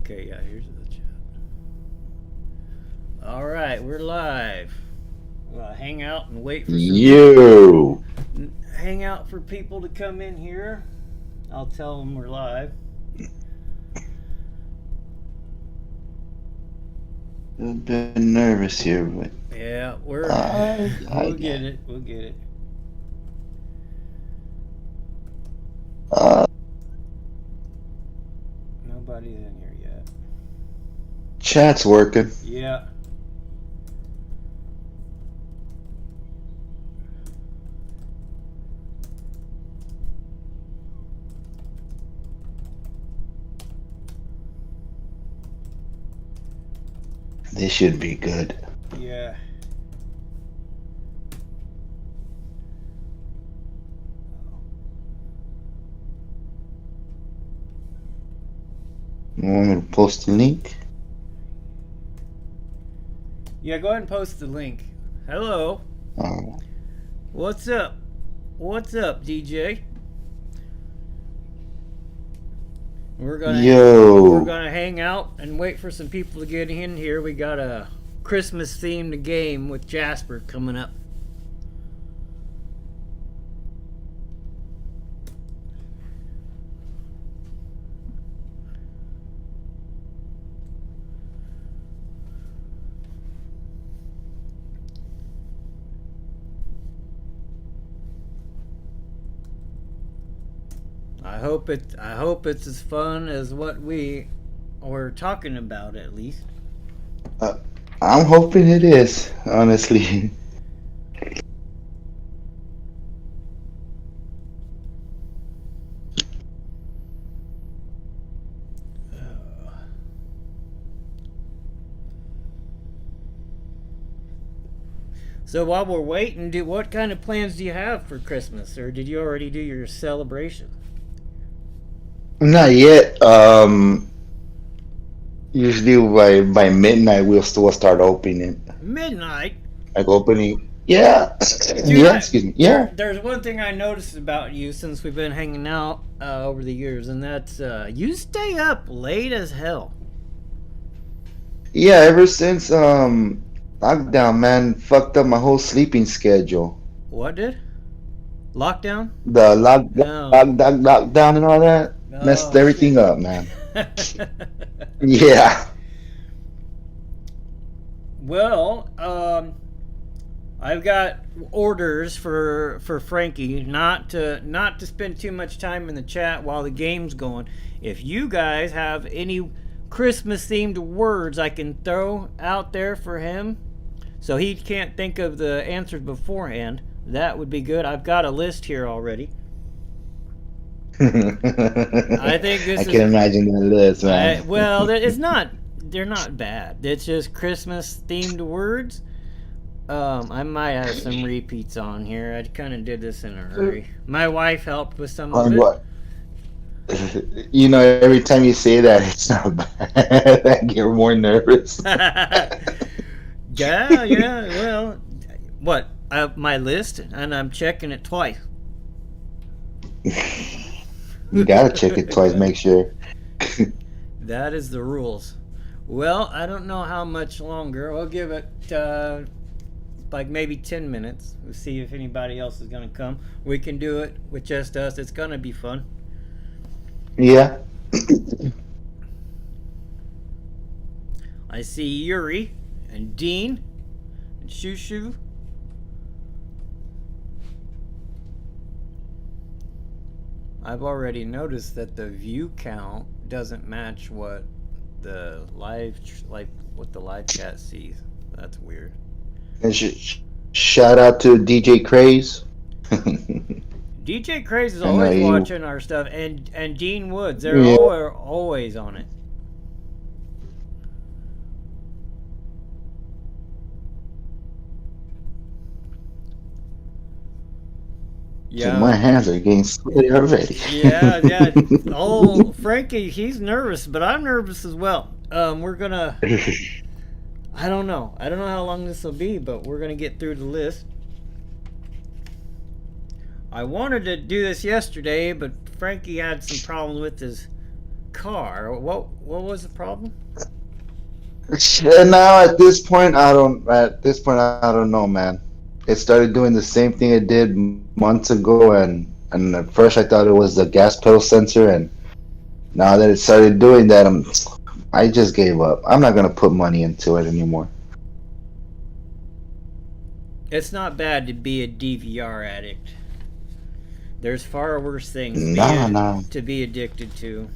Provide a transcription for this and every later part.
Okay, yeah, here's the chat. All right, we're live. Hang out and wait for some You. hang out for people to come in here. I'll tell them we're live. I've been nervous here, but Yeah, I we'll get it. We'll get it. uh, Nobody's in here yet. chat's working. Yeah. This should be good. Yeah. You want me to post the link? Yeah, go ahead and post the link. Hello. Oh. What's up? What's up, DJ? We're gonna hang out and wait for some people to get in here. We got a Christmas themed game with Jasper coming up. I hope it's as fun as what we were talking about, at least. I'm hoping it is, honestly. So while we're waiting, what kind of plans do you have for Christmas, or did you already do your celebration? Not yet. Usually by midnight we'll still start opening. Midnight. Like opening. Yeah. Dude, Yeah. Excuse me. Yeah. There's one thing I noticed about you since we've been hanging out over the years, and that's you stay up late as hell. Yeah. Ever since lockdown, man, fucked up my whole sleeping schedule. What did? Lockdown? The No. lockdown and all that messed Oh, everything shit. up, man. Yeah. Well, I've got orders for Frankie not to spend too much time in the chat while the game's going. If you guys have any Christmas themed words I can throw out there for him so he can't think of the answers beforehand, that would be good. I've got a list here already. I think this I is. can imagine that list, man. Well, it's not. They're not bad. It's just Christmas themed words. I might have some repeats on here. I kind of did this in a hurry. My wife helped with some of it. What? You know, every time you say that, it's not bad. I get more nervous. Yeah. Well, what? I have my list, and I'm checking it twice. You gotta check it twice, make sure. That is the rules. Well, I don't know how much longer. We'll give it like maybe 10 minutes. We'll see if anybody else is going to come. We can do it with just us. It's going to be fun. Yeah. I see Yuri and Dean and Shushu. I've already noticed that the view count doesn't match what the live chat sees. That's weird. And shout out to DJ Craze. DJ Craze is I know always you- watching our stuff, and Dean Woods. They're Yeah. always on it. So my hands are getting sweaty already. Yeah. Oh, Frankie, he's nervous, but I'm nervous as well. We're gonna. I don't know how long this will be, but we're gonna get through the list. I wanted to do this yesterday, but Frankie had some problems with his car. What was the problem? And now at this point, I don't. At this point, I don't know, man. It started doing the same thing it did months ago, and at first I thought it was the gas pedal sensor, and now that it started doing that, I just gave up. I'm not gonna put money into it anymore. It's not bad to be a DVR addict. There's far worse things Nah. to be addicted to.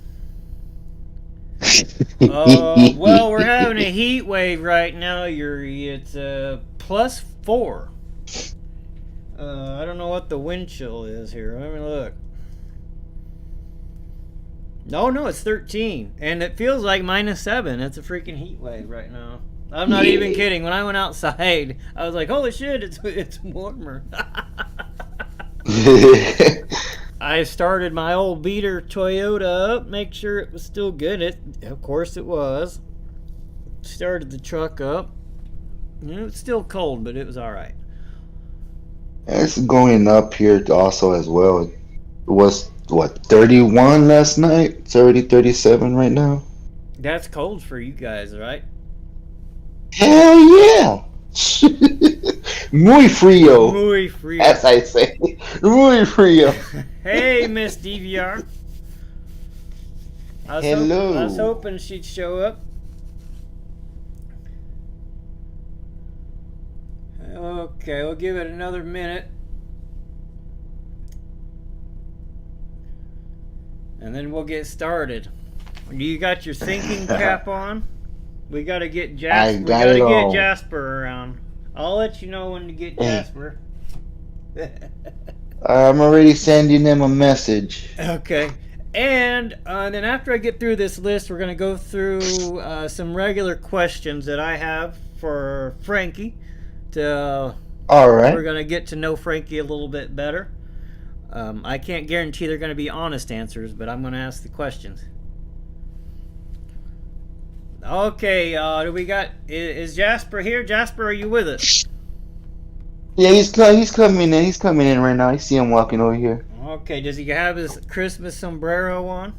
Well, we're having a heat wave right now, Yuri. It's +4. I don't know what the wind chill is here. Let me look. No, it's 13. And it feels like -7. It's a freaking heat wave right now. I'm not even kidding. When I went outside, I was like, holy shit, it's warmer. I started my old beater Toyota up, make sure it was still good. Of course it was. Started the truck up. It's still cold, but it was all right. It's going up here also as well. It was, what, 31 last night? It's already 37 right now. That's cold for you guys, right? Hell yeah! Muy frío. Muy frío. As I say. Muy frío. Hey, Miss DVR. Hello. I was hoping she'd show up. Okay, we'll give it another minute. And then we'll get started. You got your thinking cap on? We gotta get Jasper. I got it all. Get Jasper around. I'll let you know when to get Jasper. I'm already sending them a message. Okay. And then after I get through this list, we're going to go through some regular questions that I have for Frankie. All right. We're going to get to know Frankie a little bit better. I can't guarantee they're going to be honest answers, but I'm going to ask the questions. Okay, do we got... Is Jasper here? Jasper, are you with us? Yeah, he's coming in. He's coming in right now. I see him walking over here. Okay, does he have his Christmas sombrero on?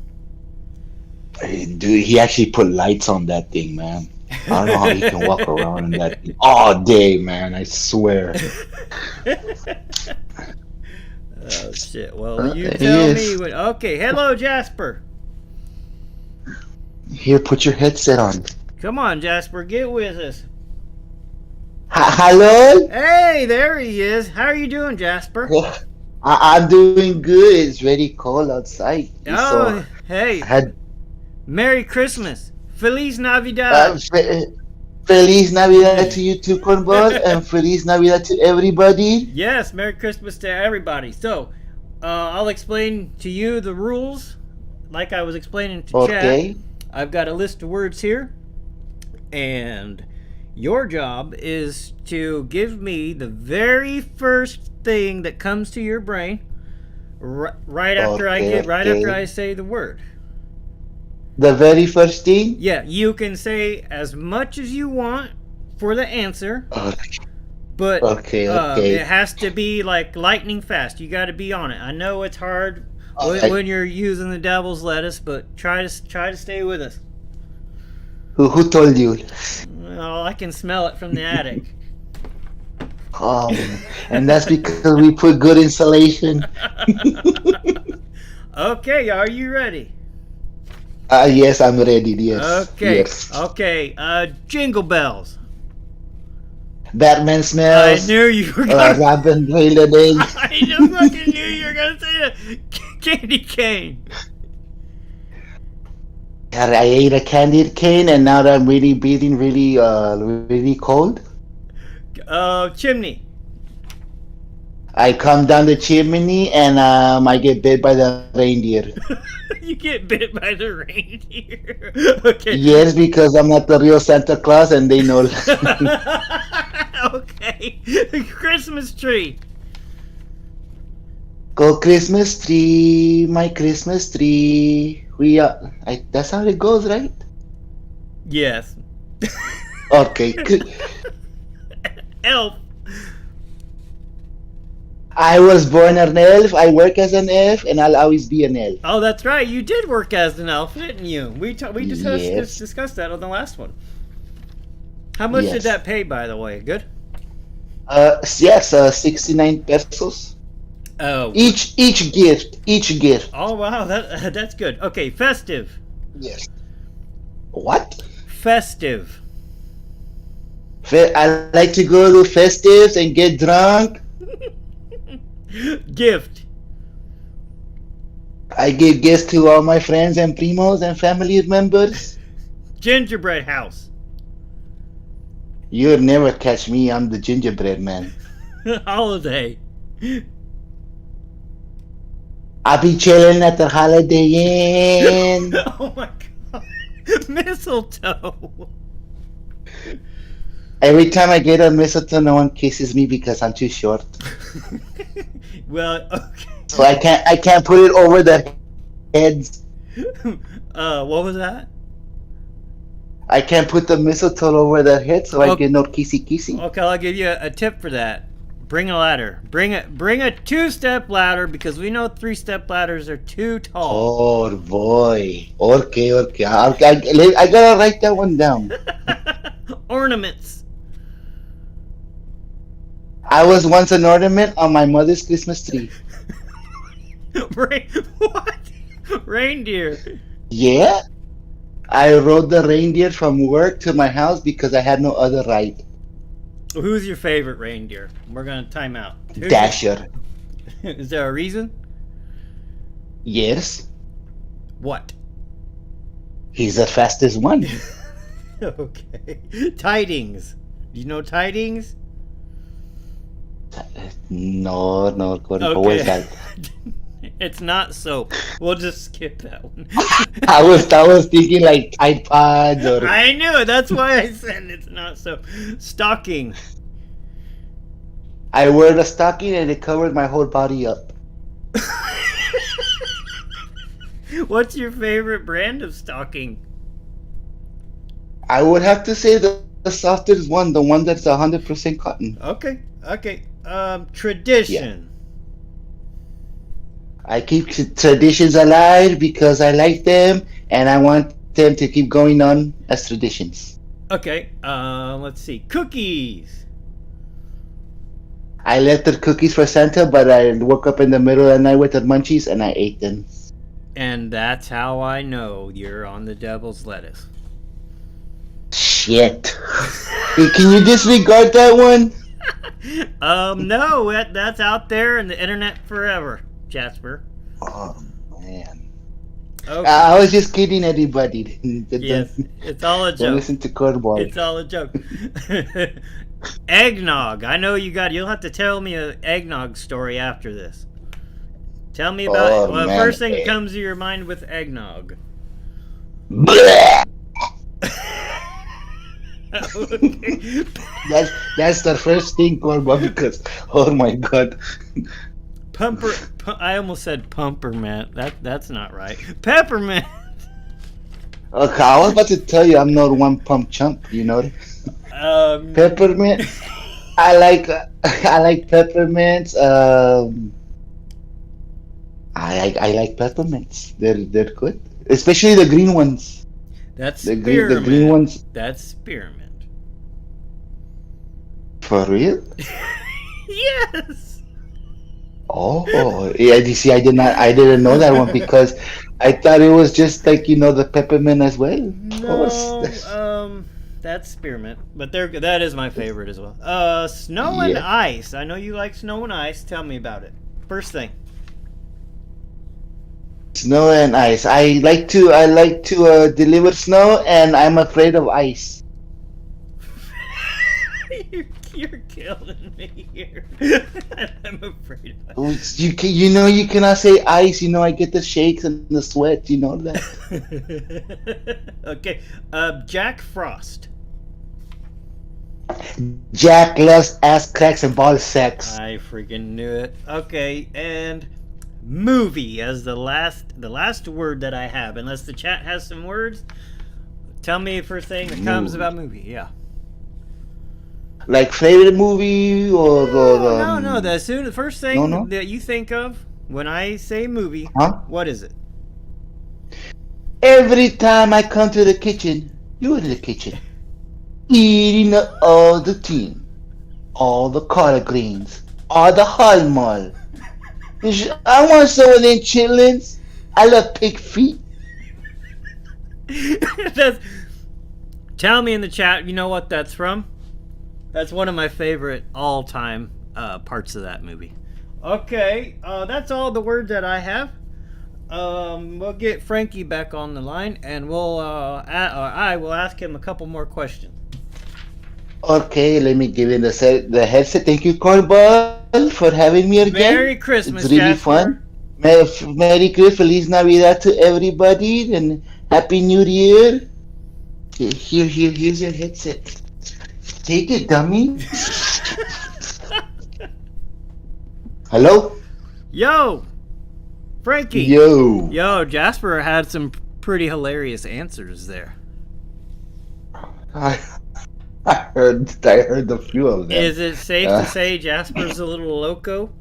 Hey, dude, he actually put lights on that thing, man. I don't know how he can walk around in that thing all day, man. I swear. Oh, shit. Well, you tell me. Okay, hello, Jasper. Here, put your headset on. Come on, Jasper, get with us. Hello? Hey, there he is. How are you doing, Jasper? I'm doing good. It's very cold outside. Oh, hey. Merry Christmas. Feliz Navidad. Feliz Navidad to you too, Cornball, and Feliz Navidad to everybody. Yes, Merry Christmas to everybody. So, I'll explain to you the rules like I was explaining to chat. I've got a list of words here, and your job is to give me the very first thing that comes to your brain right after I say the word. The very first thing? Yeah, you can say as much as you want for the answer. But it has to be like lightning fast. You got to be on it. I know it's hard when you're using the devil's lettuce, but try to stay with us. Who told you? Well, I can smell it from the attic. And that's because we put good insulation. Okay, are you ready? Yes, I'm ready. Yes. Okay. Yes. Okay. Jingle bells. Batman smells. I knew you were gonna. Robin Hood. I just fucking knew you were gonna say that. Candy cane. God, I ate a candy cane, and now that I'm really breathing really cold. Chimney. I come down the chimney, and I get bit by the reindeer. You get bit by the reindeer. Okay. Yes, because I'm not the real Santa Claus, and they know. Okay. Christmas tree. Go Christmas tree, my Christmas tree. That's how it goes, right? Yes. Okay. Elf. I was born an elf. I work as an elf, and I'll always be an elf. Oh, that's right. You did work as an elf, didn't you? We Yes. discussed that on the last one. How much did Yes. that pay, by the way? Good. Yes. 69 pesos. Oh. Each gift. Oh wow, that's good. Okay, festive. Yes. What? Festive. I like to go to festives and get drunk. Gift. I give gifts to all my friends and primos and family members. Gingerbread house. You'll never catch me. I'm the gingerbread man. Holiday. I'll be chilling at the Holiday Inn. Oh my god. Mistletoe. Every time I get a mistletoe, no one kisses me because I'm too short. Well, okay. So I can't put it over their heads. What was that? I can't put the mistletoe over their heads, so I get no kissy. Okay, I'll give you a tip for that. Bring a ladder. Bring a two-step ladder because we know three-step ladders are too tall. Oh boy. Okay. I gotta write that one down. Ornaments. I was once an ornament on my mother's Christmas tree. What? Reindeer. Yeah. I rode the reindeer from work to my house because I had no other ride. Who's your favorite reindeer? We're gonna time out. Dasher. Is there a reason? Yes. What? He's the fastest one. Okay. Tidings. Do you know Tidings? No, what Okay. was that? It's not soap. We'll just skip that one. I was thinking like Tide Pods or I knew it. That's why I said it's not soap. Stocking. I wear the stocking and it covered my whole body up. What's your favorite brand of stocking? I would have to say the softest one, the one that's 100% cotton. Okay. Tradition. I keep traditions alive because I like them and I want them to keep going on as traditions. Okay. Let's see. Cookies. I left the cookies for Santa, but I woke up in the middle of the night with the munchies and I ate them. And that's how I know you're on the devil's lettuce. Shit. Hey, can you disregard that one? No, that's out there in the internet forever, Jasper. Oh, man. Okay. I was just kidding everybody. Yes, it's all a Don't joke. listen to Cordball. It's all a joke. Eggnog. I know you'll have to tell me an eggnog story after this. Tell me about Oh, it. Well, man. first thing that comes to your mind with eggnog. Blech. Okay. That's the first thing, Cordball, because, oh my god. I almost said pumpermint. That's not right. Peppermint. Okay, I was about to tell you I'm not one pump chump, you know. Peppermint. I like peppermints. I like peppermints. They're good, especially the green ones. That's The spearmint. green ones. That's spearmint. For real? Yes. Oh, yeah. You see, I didn't know that one because I thought it was just like the peppermint as well. No, that's spearmint, but that is my favorite as well. Snow and Yeah. ice. I know you like snow and ice. Tell me about it. First thing. Snow and ice. I like to deliver snow, and I'm afraid of ice. You're killing me here. I'm afraid of Oh, you cannot say ice. I get the shakes and the sweat. You know that. it. Okay. Jack Frost. Jack loves ass cracks and ball sacks. I freaking knew it. Okay, and movie as the last word that I have. Unless the chat has some words, tell me first thing that comes about movie. Yeah. Like favorite movie or No. The first no thing no that you think of when I say movie, huh? what is it? Every time I come to the kitchen, you're in the kitchen, eating up all the team, all the collard greens, all the hallmark. I want some of them chitlins. I love pig feet. That's, tell me in the chat. You know what that's from? That's one of my favorite all-time parts of that movie. Okay, that's all the words that I have. We'll get Frankie back on the line, and I will ask him a couple more questions. Okay, let me give in the headset. Thank you, Corbin, for having me again. Merry It's Christmas, really Jasper. fun. Merry Christmas, Feliz Navidad to everybody, and Happy New Year. Here's your headset. Take it, dummy. Hello? Yo, Frankie. Yo. Yo, Jasper had some pretty hilarious answers there. I, I heard a few of them. Is it safe to say Jasper's a little loco?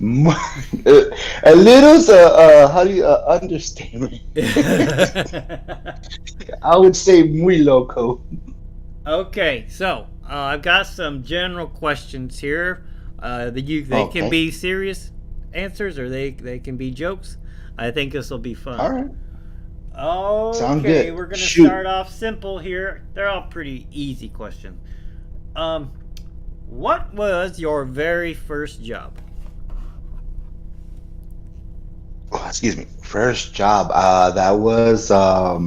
A little, how do you understand me? I would say muy loco. Okay, so I've got some general questions here. They can be serious answers or they can be jokes. I think this will be fun. All right. Okay, Sound good. We're gonna Shoot. start off simple here. They're all pretty easy questions. What was your very first job? Oh, excuse me. First job. That was a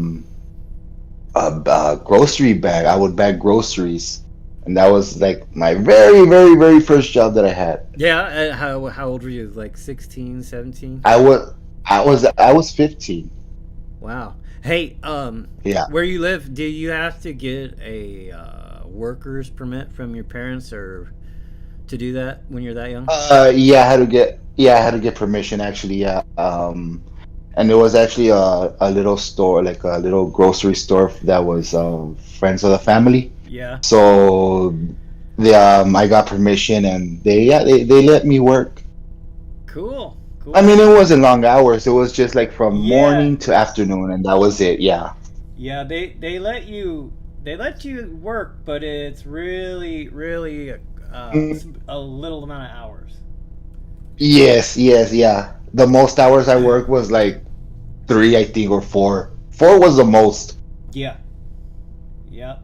grocery bag. I would bag groceries, and that was like my very, very, very first job that I had. Yeah, how old were you? Like 16, 17? I was 15. Wow. Hey, Yeah. where you live, do you have to get a worker's permit from your parents or to do that when you're that young? Yeah, I had to get permission actually. Yeah. And there was actually a little store, like a little grocery store that was friends of the family. Yeah. So I got permission, and they let me work. Cool. I mean, it wasn't long hours. It was just like from Yeah. morning to afternoon, and that was it. Yeah. Yeah, they let you work, but it's really a little amount of hours. Yes, yeah. The most hours I worked was like 3, I think, or 4. 4 was the most. Yeah. Yeah.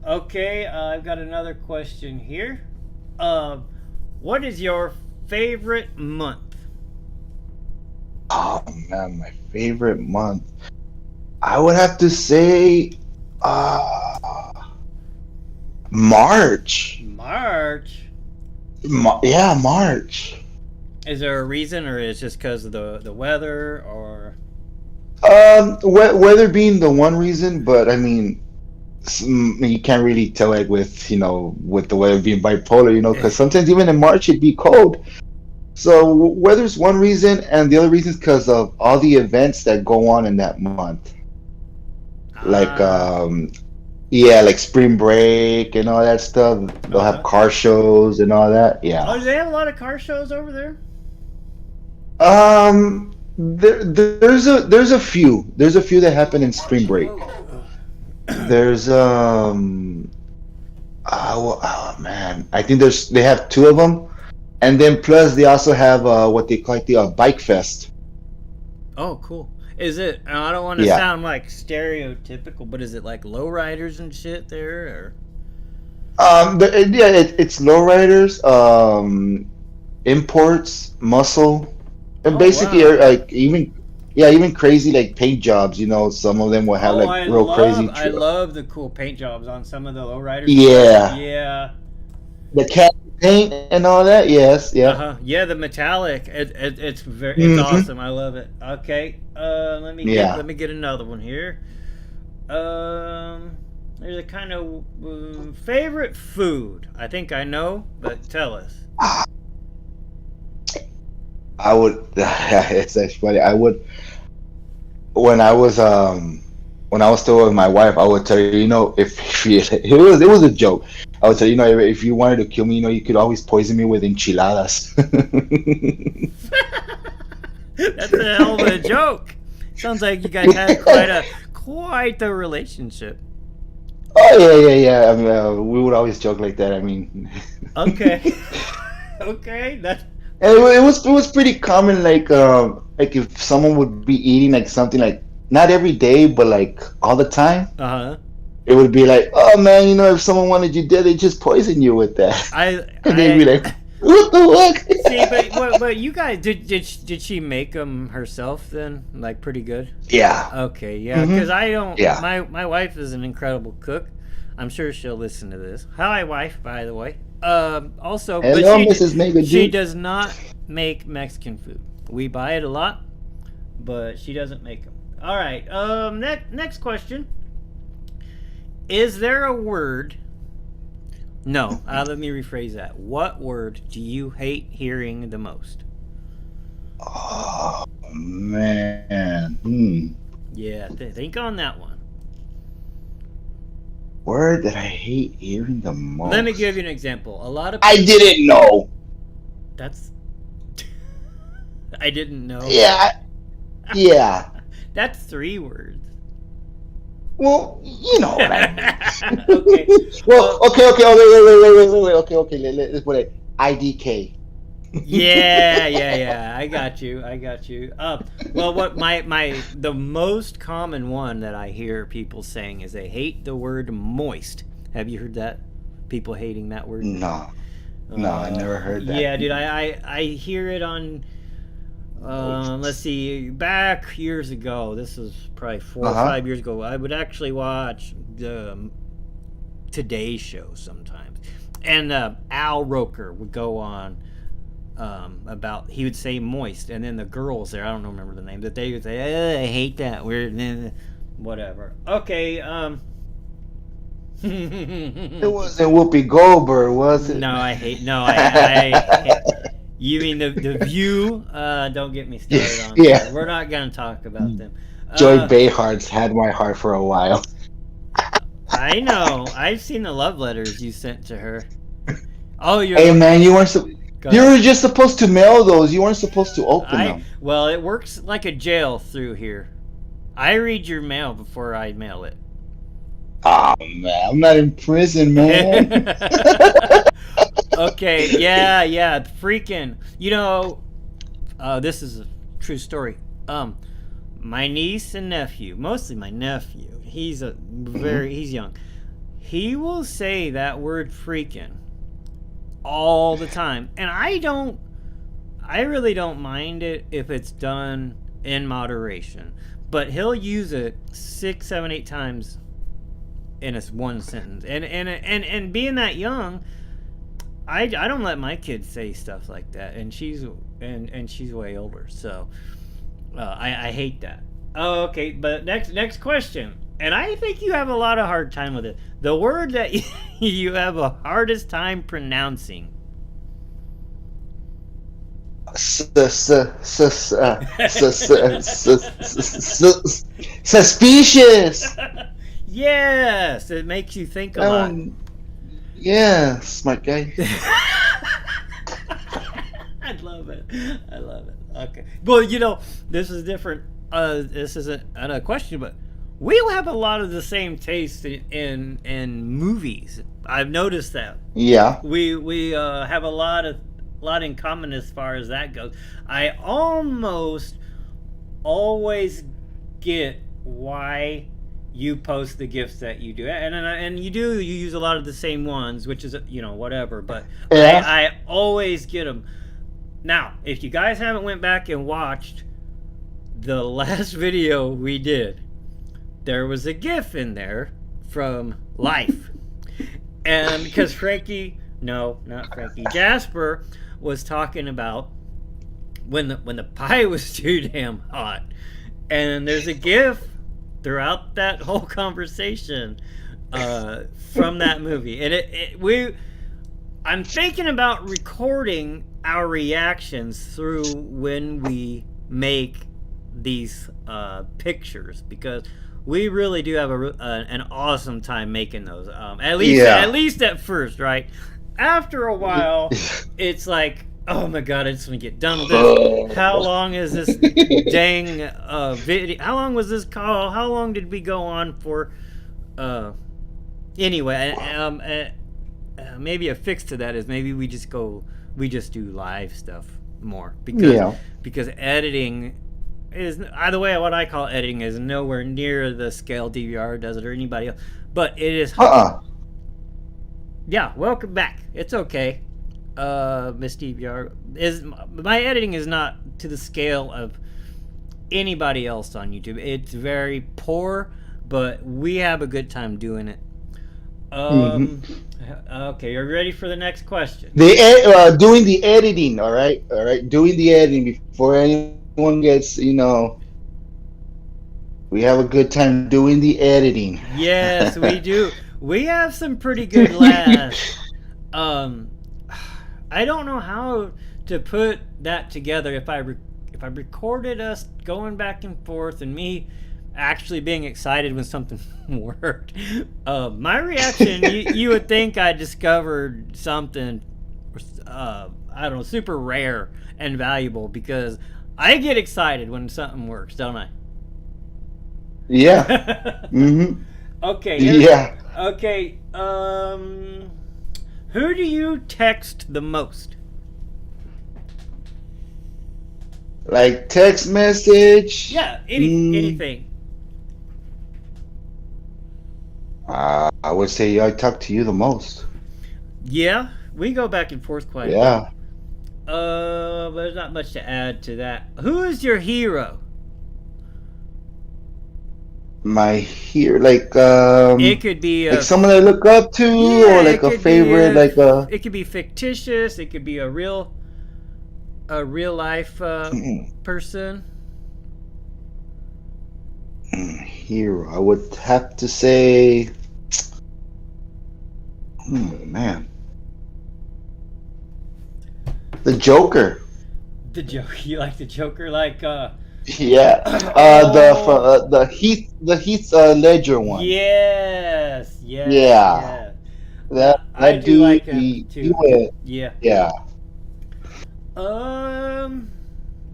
Okay, I've got another question here. What is your favorite month? Oh man, my favorite month. I would have to say March. March. Yeah, March. Is there a reason, or is it just because of the weather, or? Weather being the one reason, but I mean, you can't really tell it with with the weather being bipolar, because sometimes even in March it'd be cold. So weather's one reason, and the other reason is because of all the events that go on in that month, like yeah, like spring break and all that stuff. They'll have car shows and all that. Yeah. Oh, do they have a lot of car shows over there? There's a few. There's a few that happen in spring break. There's oh man, I think they have 2 of them, and then plus they also have what they call the bike fest. Oh, cool. Is it? I don't want to sound like stereotypical, but is it like lowriders and shit there, or? It's lowriders, imports, muscle, and basically like even crazy like paint jobs. Some of them will have crazy. I love the cool paint jobs on some of the lowriders. Yeah. Yeah. The cat paint and all that. Yes. Yeah. Yeah, the metallic. It's awesome. I love it. Okay. Let me get another one here. There's a kind of favorite food. I think I know, but tell us. I would. It's actually funny. I would. When I was when I was still with my wife, I would tell her, if she, it was a joke. I would tell her, if you wanted to kill me, you could always poison me with enchiladas. That's a hell of a joke. Sounds like you guys had quite a relationship. Oh yeah. I mean, we would always joke like that. I mean, Okay. Okay. That's and it was pretty common. Like if someone would be eating like something like not every day, but like all the time, uh-huh. it would be like, oh man, if someone wanted you dead, they just poison you with that, and they'd be like, I what the see, fuck? but you guys did she make them herself then? Like pretty good. Yeah. Okay, yeah, because I don't. Yeah. My wife is an incredible cook. I'm sure she'll listen to this. Hi, wife, by the way. Also, Hello, but Mrs. Mega she G. does not make Mexican food. We buy it a lot, but she doesn't make them. All right. Next question. Is there a word? No. Let me rephrase that. What word do you hate hearing the most? Oh man. Yeah, think on that one. Word that I hate hearing the most. Let me give you an example. A lot of I didn't know. That's. I didn't know. Yeah. Yeah. That's 3 words. Well, you know what I mean. Okay. Well, okay. Wait. Okay. Let's put it. IDK. Yeah. I got you. Well, what the most common one that I hear people saying is they hate the word moist. Have you heard that? People hating that word? No, I never heard that. Yeah, dude, I hear it on. Let's see, back years ago. This was probably 4 or 5 years ago. I would actually watch the Today Show sometimes, and Al Roker would go on. About he would say moist, and then the girls there, I don't remember the name, that they would say, I hate that word, whatever. Okay. It wasn't Whoopi Goldberg, was it? No, I hate. You mean the View? Don't get me started on that. We're not gonna talk about them. Joy Behard's had my heart for a while. I know. I've seen the love letters you sent to her. Oh, Hey man, you were just supposed to mail those. You weren't supposed to open them. Well, it works like a jail through here. I read your mail before I mail it. Oh man, I'm not in prison, man. Okay, yeah, freaking. This is a true story. My niece and nephew, mostly my nephew. He's he's young. He will say that word freaking all the time, and I really don't mind it if it's done in moderation, but he'll use it 6, 7, 8 times in one sentence, and being that young, I don't let my kids say stuff like that, and she's way older, so I hate that. Oh, okay, but next question, and I think you have a lot of hard time with it. The word that you have a hardest time pronouncing. Suspicious. Yes, it makes you think a lot. Yeah, smart guy. I love it. Okay. Well, this is different. This isn't a question, but we have a lot of the same taste in movies. I've noticed that. Yeah. We have a lot in common as far as that goes. I almost always get why you post the gifts that you do, and you use a lot of the same ones, which is whatever. But yeah. I always get them. Now, if you guys haven't went back and watched the last video we did, there was a GIF in there from Life, and because Jasper was talking about when the pie was too damn hot, and there's a GIF throughout that whole conversation from that movie, and I'm thinking about recording our reactions through when we make these pictures, because we really do have an awesome time making those. At Yeah. least at first, right? After a while, it's like, oh my god, I just want to get done with this. How long is this dang video? How long was this call? How long did we go on for? Anyway, maybe a fix to that is maybe we just do live stuff more because editing is, either way, what I call editing is nowhere near the scale DVR does it or anybody else, but it is. Yeah, welcome back. It's okay. Miss DVR is my editing is not to the scale of anybody else on YouTube. It's very poor, but we have a good time doing it. Okay, you're ready for the next question. Doing the editing, all right, doing the editing before anyone gets, we have a good time doing the editing. Yes, we do. We have some pretty good laughs. I don't know how to put that together. If I recorded us going back and forth and me actually being excited when something worked, my reaction, you would think I discovered something, I don't know, super rare and valuable, because I get excited when something works, don't I? Yeah. Okay. Yeah. Okay. Who do you text the most? Like text message? Yeah, anything. I would say I talk to you the most. Yeah, we go back and forth quite a bit. Yeah. But there's not much to add to that. Who is your hero? My hero, like It could be like someone I look up to, or like a favorite, like a. It could be fictitious. It could be a real life person. Hero, I would have to say. Man, the Joker. The Joker. You like the Joker, like Yeah. The Heath Ledger one. Yes. Yeah. I do like him too. Yeah.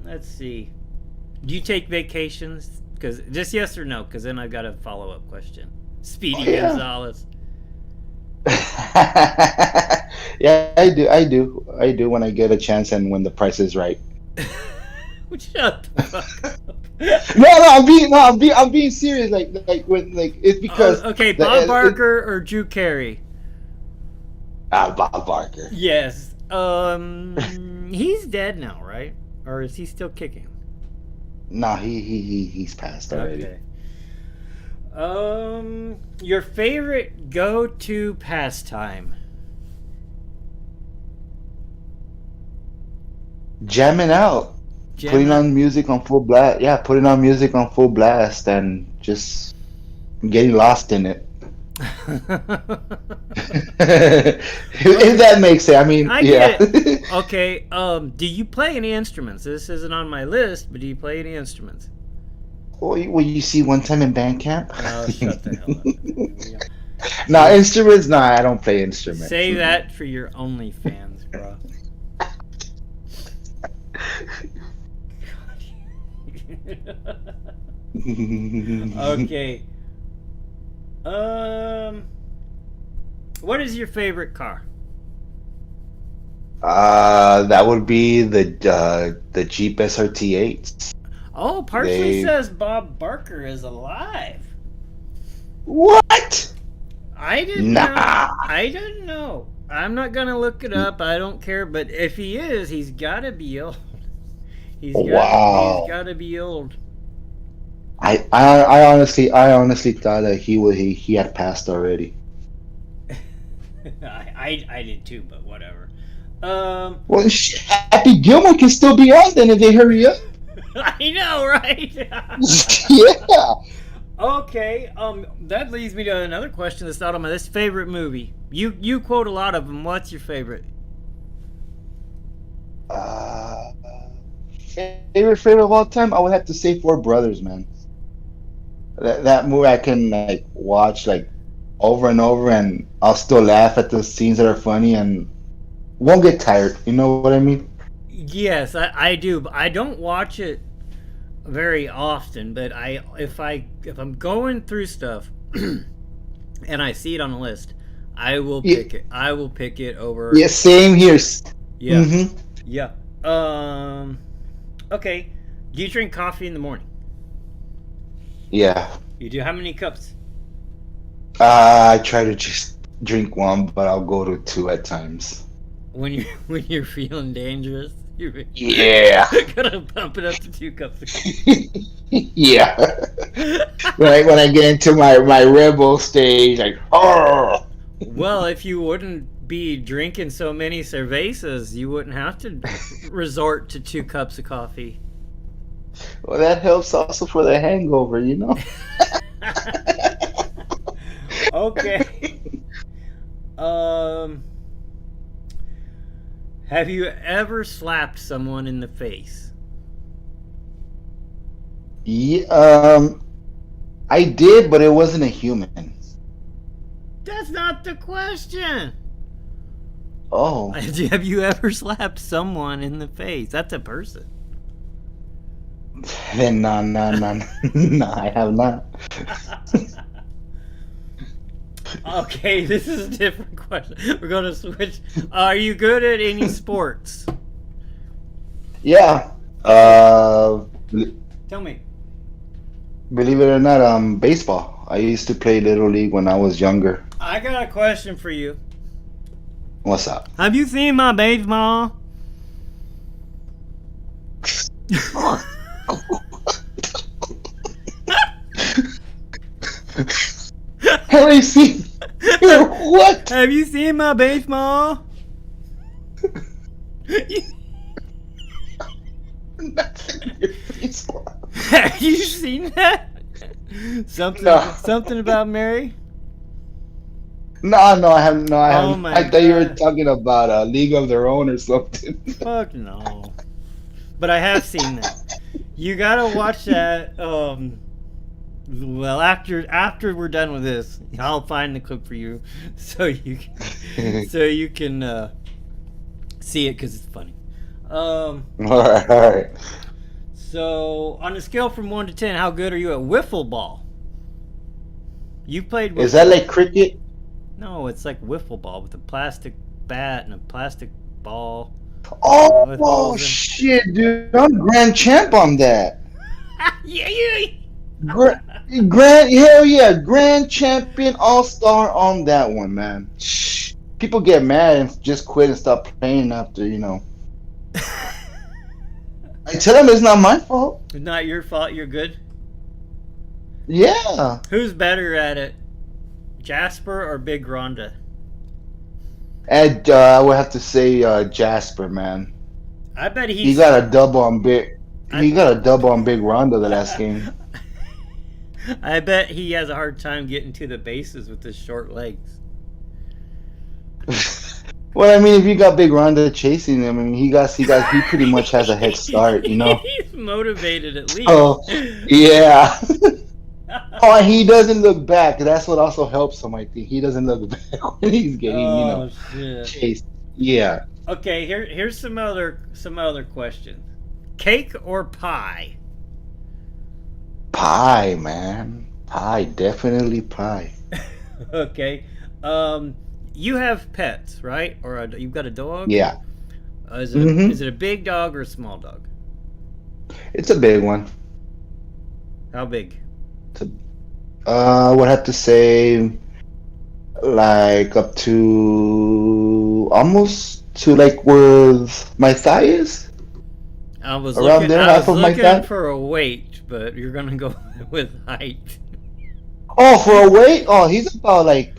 Let's see. Do you take vacations? Because just yes or no? Because then I've got a follow-up question. Speedy Gonzalez. Yeah, I do when I get a chance and when the price is right. Shut the fuck up. I'm being serious. Like when it's because. Okay, Bob Barker or Drew Carey? Bob Barker. Yes. He's dead now, right? Or is he still kicking? No, he's passed already. Okay. Your favorite go-to pastime? Jamming out. Putting on music on full blast. Yeah, putting on music on full blast and just getting lost in it. If that makes sense. I mean, I get it. Okay. Do you play any instruments? This isn't on my list, but do you play any instruments? Well, you see one time in band camp. Oh, shut the hell up. No, instruments. No, I don't play instruments. Save that for your OnlyFans, bro. Okay. What is your favorite car? That would be the Jeep SRT8. Oh, Parsley says Bob Barker is alive. What? I didn't know. I didn't know. I'm not gonna look it up. I don't care. But if he is, he's gotta be old. He's gotta be old. I honestly thought that he had passed already. I did too, but whatever. Well, Happy Gilmore can still be on then if they hurry up. I know, right? Yeah. Okay. That leads me to another question that's not on my list. Favorite movie? You quote a lot of them. What's your favorite? Favorite of all time? I would have to say Four Brothers, man. that movie I can like watch like over and over, and I'll still laugh at the scenes that are funny and won't get tired. You know what I mean? Yes, I do. But I don't watch it very often, but if I'm going through stuff and I see it on a list, I will Yeah, pick it. I will pick it over. yeah, same here. Yeah, Mm-hmm. yeah. Okay. Do you drink coffee in the morning? Yeah. You do. How many cups? I try to just drink one, but I'll go to two at times. When you when you're feeling dangerous, you're Yeah. gonna pump it up to 2 cups. Yeah. When I get into my rebel stage, like, oh. Well, if you wouldn't be drinking so many cervezas, you wouldn't have to resort to 2 cups of coffee. Well, that helps also for the hangover, you know. Okay. Um, have you ever slapped someone in the face? Yeah, I did, but it wasn't a human. That's not the question. Oh, Have you ever slapped someone in the face? That's a person. then no, no, no, no, I have not. Okay, this is a different question. We're going to switch. Are you good at any sports? Yeah. Tell me. Believe it or not, baseball. I used to play Little League when I was younger. I got a question for you. What's up? Have you seen my baseball? Have I seen? What? Have you seen my baseball? Nothing. Your baseball. Have you seen that? Something No. something about Mary? No, no, I haven't. No, I Oh haven't. my I thought you were God. talking about a League of Their Own or something. Fuck no. But I have seen that. You gotta watch that. Well, after we're done with this, I'll find the clip for you, so you can see it because it's funny. All right, all right. So on a scale from 1 to 10, how good are you at wiffle ball? You played wiffle. Is that like cricket? No, it's like wiffle ball with a plastic bat and a plastic ball. Oh, With holes in- shit, dude! I'm grand champ on that. Yeah. Grand, hell yeah, grand champion, all star on that one, man. Shh. People get mad and just quit and stop playing after, you know. I tell them it's not my fault. It's not your fault. You're good. Yeah. Who's better at it, Jasper or Big Rhonda? And I would have to say Jasper, man. I bet He got a double on Big. He got a double on Big Rondo the last game. I bet he has a hard time getting to the bases with his short legs. Well, I mean, if you got Big Rondo chasing him, I mean, he pretty much has a head start, you know. He's motivated at least. Oh, yeah. Oh, and he doesn't look back. That's what also helps him, I think. He doesn't look back when he's getting, Shit. chased. Yeah. Okay, here's some other questions. Cake or pie? Pie, man. Pie, definitely pie. Okay. You have pets, right? Or you've got a dog? Yeah. Is Mhm. it a big dog or a small dog? It's a big one. How big? I would have to say like up to almost to like where my thigh is. I was Around looking, there, I half was of my looking thigh? for a weight, but you're gonna go with height. Oh, for a weight? Oh, he's about like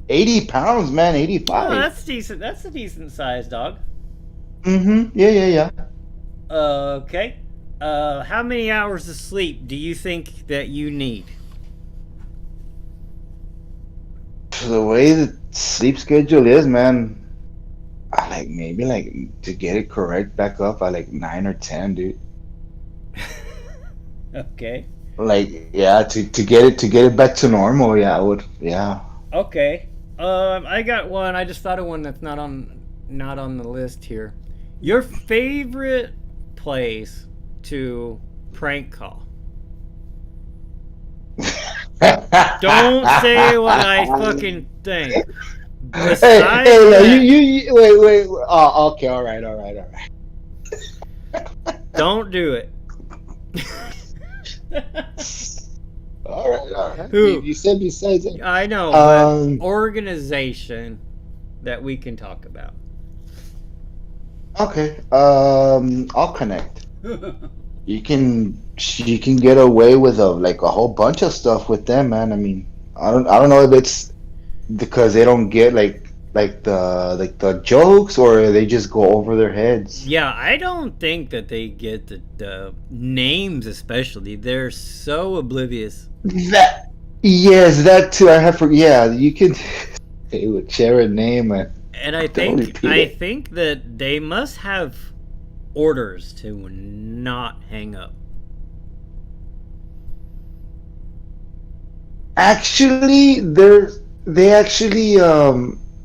80 pounds, man. Oh, 85. that's decent. That's a decent sized dog. Mm-hmm. Yeah. Okay. How many hours of sleep do you think that you need? The way the sleep schedule is, man, I like maybe like to get it correct back up, I like 9 or 10, dude. Okay. Like, yeah, to get it back to normal. Yeah, I would. Yeah. Okay. I got one. I just thought of one that's not on the list here. Your favorite place to prank call? Don't say what I fucking think. Hey, Besides hey, no, that, wait. Oh, okay, all right. don't do it. All right. Who? You said besides it. I know, but Um, organization that we can talk about. okay. I'll connect. You can get away with a whole bunch of stuff with them, man. I mean, I don't know if it's because they don't get the jokes or they just go over their heads. Yeah, I don't think that they get the names, especially. They're so oblivious. That yes, that too. Yeah, you can. They would share a name and And I don't think repeat it. that they must have orders to not hang up. Actually, they actually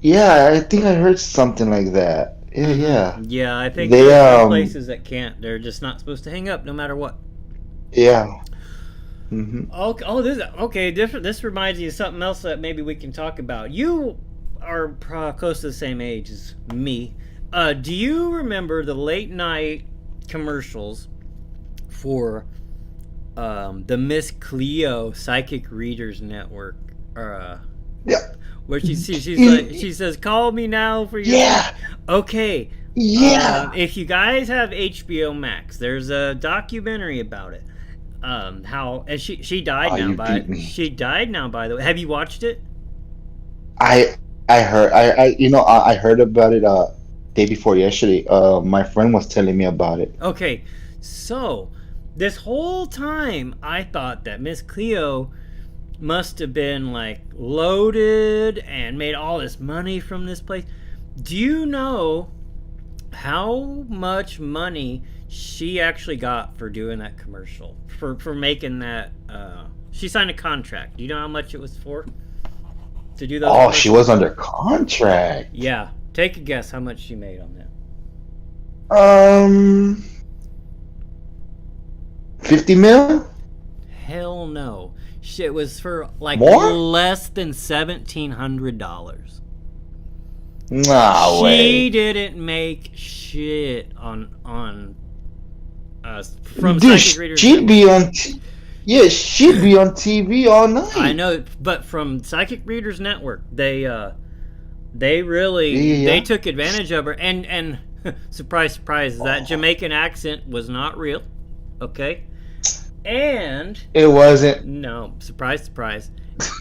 yeah, I think I heard something like that. Yeah. Yeah, I think They there's some places that can't. They're just not supposed to hang up no matter what. yeah. Hmm. Okay, this okay. Different. This reminds me of something else that maybe we can talk about. You are close to the same age as me. Do you remember the late night commercials for the Miss Cleo Psychic Readers Network? Yeah. Where she's In- like she says, "Call me now for your." Yeah. Okay. Yeah. If you guys have HBO Max, there's a documentary about it. How and she died Oh, now you by beat me. she died now by the way. Have you watched it? I I heard I heard about it day before yesterday. My friend was telling me about it. Okay, so this whole time I thought that Miss Cleo must have been like loaded and made all this money from this place. Do you know how much money she actually got for doing that commercial? For making that she signed a contract. Do you know how much it was for to do those Oh, she commercials? was under contract. Yeah. Take a guess how much she made on that. Um, 50 mil? Hell no. Shit was for like More? less than $1,700. No She way. didn't make shit on from Dude, Psychic Readers she'd Network. be yeah, she'd be on TV all night. I know, but from Psychic Readers Network, they really Yeah. they took advantage of her and surprise surprise that Jamaican accent was not real. Okay? And It wasn't. no, surprise surprise.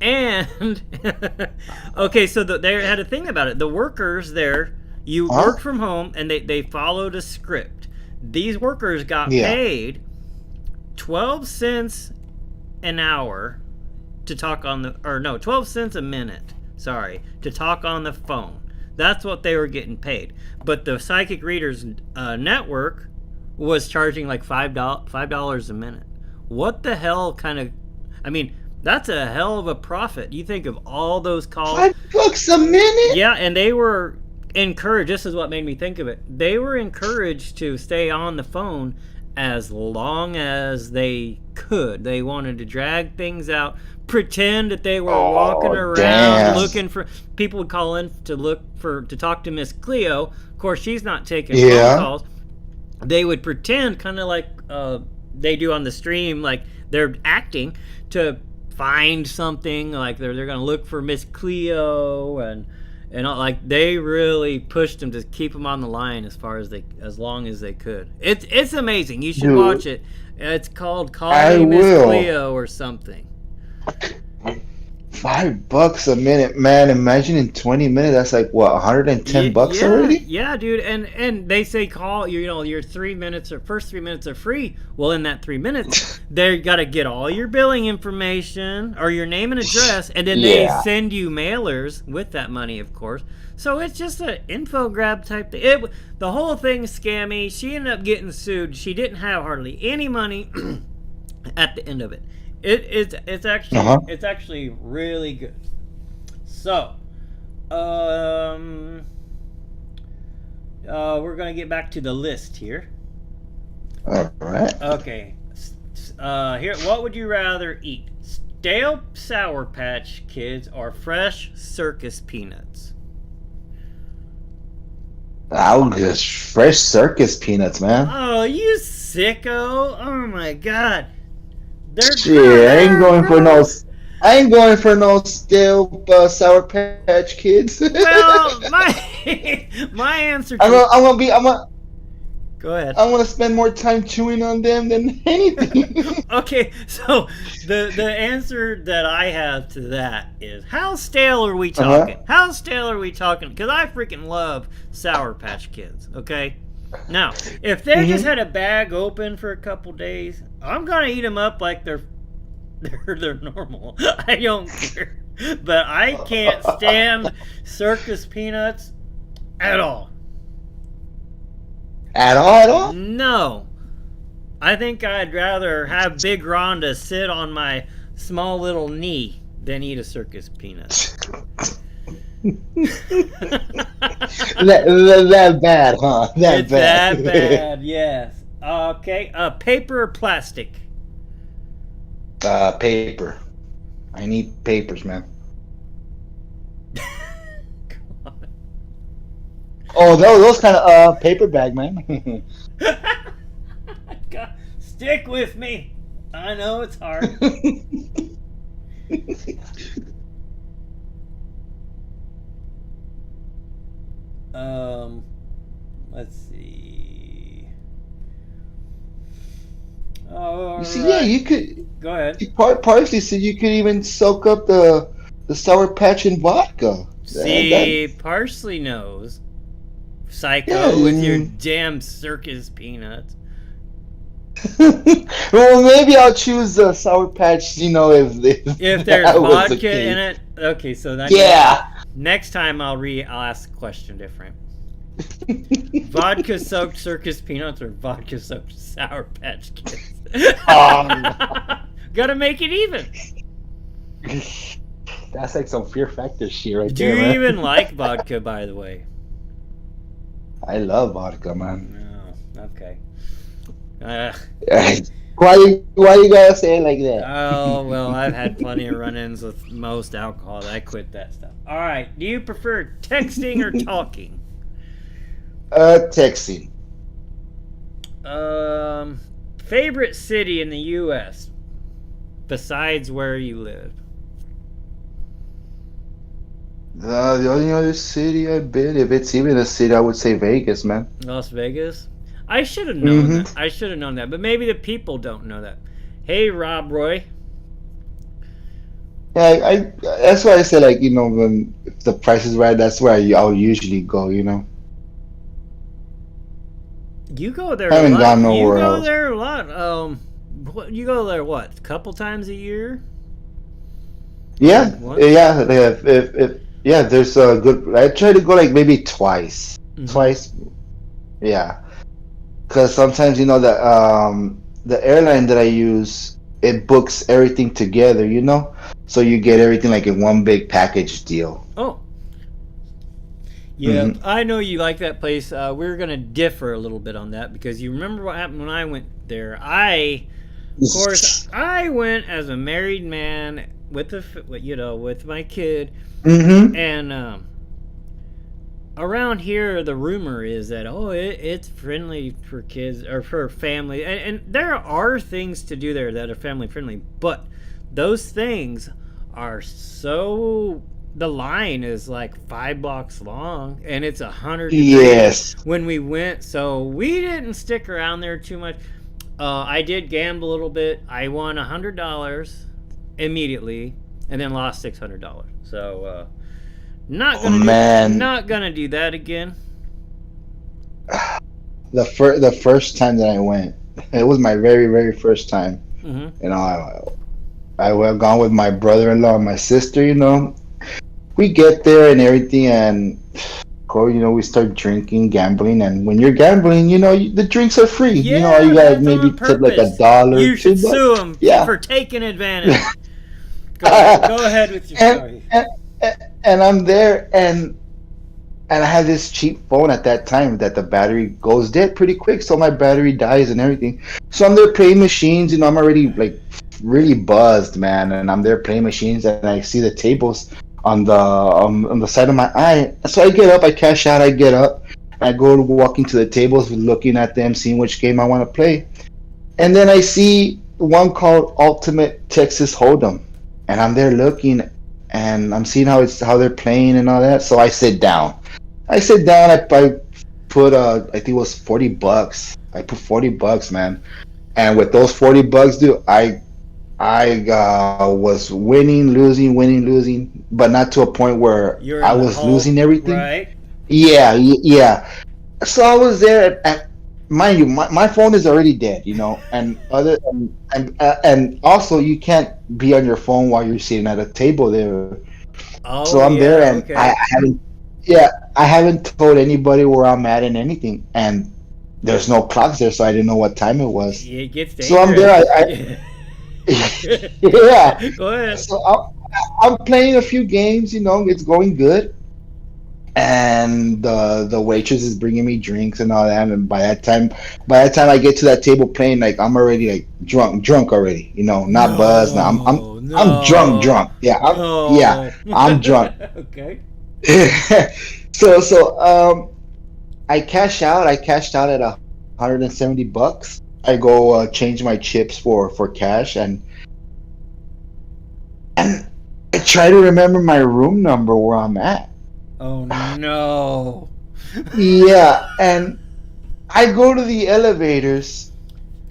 And okay, so they had a thing about it. The workers there, you Huh? work from home and they followed a script. These workers got Yeah. paid 12 cents an hour to talk on the or no 12 cents a minute, sorry, to talk on the phone. That's what they were getting paid. But the Psychic Readers network was charging like $5 a minute. What the hell kind of, I mean, that's a hell of a profit. You think of all those calls. $5 a minute? Yeah, and they were encouraged. This is what made me think of it. They were encouraged to stay on the phone as long as they could. They wanted to drag things out, pretend that they were walking around damn. looking for people would call in to talk to Miss Cleo. Of course, she's not taking Yeah. phone calls. They would pretend kind of like they do on the stream, like they're acting to find something, like they're going to look for Miss Cleo and all, like they really pushed them to keep them on the line as long as they could. It's amazing. You should Dude. watch it. It's called Call I Me Miss will. Cleo or something. $5 a minute, man. Imagine in 20 minutes, that's like what, 110 bucks yeah, already? Yeah, dude. And they say call your 3 minutes or first 3 minutes are free. Well, in that 3 minutes, they got to get all your billing information or your name and address, and then they Yeah. send you mailers with that money, of course. So it's just an info grab type thing. The whole thing's scammy. She ended up getting sued. She didn't have hardly any money at the end of it. It's actually really good. So, we're gonna get back to the list here. All right. Okay. Here, what would you rather eat? Stale Sour Patch Kids or fresh circus peanuts? I'll just fresh circus peanuts, man. Oh, you sicko! Oh my god. They're Shit, I ain't going for no. bro. I ain't going for no stale Sour Patch Kids. Well, my my answer to I'm gonna be. Go ahead. I want to spend more time chewing on them than anything. Okay, so the answer that I have to that is how stale are we talking? How stale are we talking? Because I freaking love Sour Patch Kids. Okay, now if they just had a bag open for a couple days, I'm gonna eat them up like they're normal. I don't care, but I can't stand circus peanuts at all. At all? No. I think I'd rather have Big Rhonda sit on my small little knee than eat a circus peanut. that bad, huh? It's that bad, yes. Okay, paper or plastic? Paper. I need papers, man. Oh, those kind of paper bag, man. Stick with me. I know it's hard. Let's see. You see, yeah, you could. Go ahead. Parsley said you could even soak up the Sour Patch in vodka. See, Parsley knows. Psycho with your damn circus peanuts. Well, maybe I'll choose the Sour Patch. You know, if there's vodka in it. Okay, so that next time I'll ask the question different. Vodka soaked circus peanuts or vodka soaked Sour Patch Kids? Gotta make it even. That's like some Fear Factor shit right there. Do you even like vodka, by the way? I love vodka, man. Oh, okay. Why you gotta say it like that? Oh, well, I've had plenty of run-ins with most alcohol. I quit that stuff. All right. Do you prefer texting or talking? Texting. Favorite city in the U.S. besides where you live? The only other city I've been, if it's even a city, I would say Vegas, man. Las Vegas? I should have known that. I should have known that, but maybe the people don't know that. Hey, Rob Roy. Yeah, that's why I say, like, you know, when if the price is right, that's where I'll usually go, you know. You go there I haven't a lot. gone nowhere You go else. there a lot. You go there what? A couple times a year? Yeah, yeah. There's a good. I try to go like maybe twice. Twice. Yeah, because sometimes you know the airline that I use, it books everything together, you know, so you get everything like in one big package deal. Oh. Yeah, I know you like that place. We're gonna differ a little bit on that because you remember what happened when I went there. I went as a married man with with my kid, and around here the rumor is that it's friendly for kids or for family, and there are things to do there that are family friendly, but those things are so. The line is like 5 blocks long, and it's 100 degrees when we went, so we didn't stick around there too much. I did gamble a little bit. I won $100 immediately, and then lost $600. So, not gonna do that again. The first time that I went, it was my very, very first time. You know, I went gone with my brother-in-law and my sister, you know. We get there and everything, and go. We start drinking, gambling, and when you're gambling, the drinks are free. All Yeah, you gotta that's maybe on tip like a purpose. dollar, You should sue $2. him Yeah. for taking advantage. Go ahead with your and, story. and and I'm there, and I had this cheap phone at that time that the battery goes dead pretty quick, so my battery dies and everything. So I'm there playing machines, I'm already like really buzzed, man, and I'm there playing machines, and I see the tables on the side of my eye. So I get up, I cash out, I get up, I go to walking to the tables, looking at them, seeing which game I want to play, and then I see one called Ultimate Texas Hold'em, and I'm there looking, and I'm seeing how they're playing and all that. So I sit down. I put I think it was $40. I put $40, man. And with those $40, dude, I was winning, losing, but not to a point where You're I in the was losing hole, everything. right? Yeah, yeah. So I was there, and mind you, my phone is already dead, and also you can't be on your phone while you're sitting at a table there. So Oh I'm there, yeah, and I okay. haven't, yeah, I haven't told anybody where I'm at and anything, and there's no clocks there, so I didn't know what time it was. It gets So I'm there, dangerous. Yeah. yeah. Go ahead. So I'm playing a few games, it's going good, and the waitress is bringing me drinks and all that, and by that time I get to that table playing, like I'm already like drunk already, not buzzed. Now No, I'm no, Yeah, no. I'm drunk. Okay. So I cashed out at $170. I go change my chips for cash, and I try to remember my room number where I'm at. Oh no. Yeah, and I go to the elevators,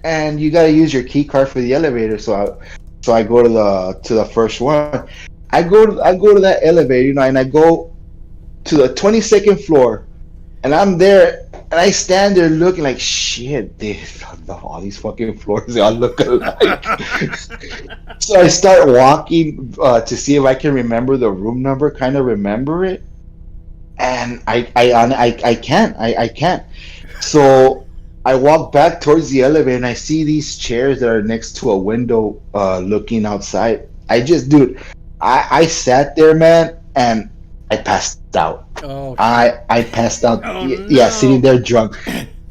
and you got to use your key card for the elevator. So I go to the first one. I go to that elevator, and I go to the 22nd floor, and I'm there, and I stand there looking like shit. All these fucking floors, they all look alike. So I start walking to see if I can remember the room number, kind of remember it, and I can't. I can't. So I walk back towards the elevator, and I see these chairs that are next to a window, looking outside. Dude, I sat there, man, and I passed out. Oh shit. I passed out. Oh Yeah, sitting no. there drunk,